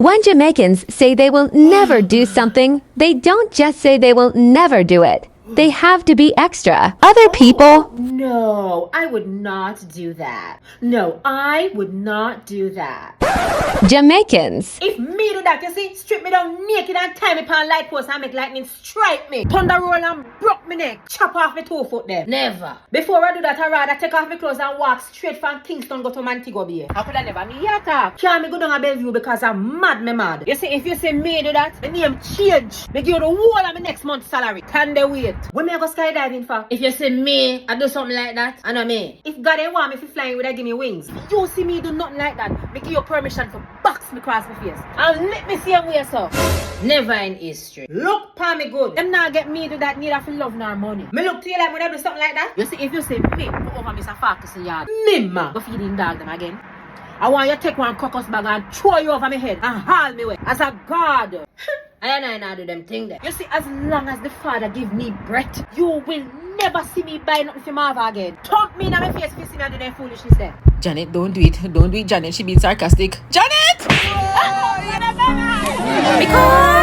When Jamaicans say they will never do something, they don't just say they will never do it. They have to be extra. Other people... No, I would not do that. No, I would not do that. Jamaicans. If me do that, you see, strip me down naked and tie me upon light post and make lightning strike me. Thunder roll and broke me neck. Chop off my 2 foot there. Never. Before I do that, I rather take off my clothes and walk straight from Kingston go to Montego Bay. How could I never me here talk? Can't me go down a Bellevue because I'm mad, me mad. You see, if you say me do that, the name change. Me give you the whole of my next month's salary. Can they wait? When me I go skydiving for? If you say me, I do something like that, I know me. If God ain't want me to fly, would I give me wings? You see me do nothing like that. Me give you permission to box me across my face. And let me see him way so. Never in history. Look pa me good. Them not get me do that neither for love nor money. Me look to you like when I do something like that. You see, if you say me, go over me some Farkas yard. Me ma. Go feed in dog them again. I want you to take one crocus bag and throw you over my head and haul me away. As a god. I not do them thing there. You see, as long as the Father give me breath, you will never see me buy nothing from Marva again. Talk me in my face if you see me and do that foolishness there. Janet, don't do it. Don't do it, Janet. She being sarcastic. Janet! Because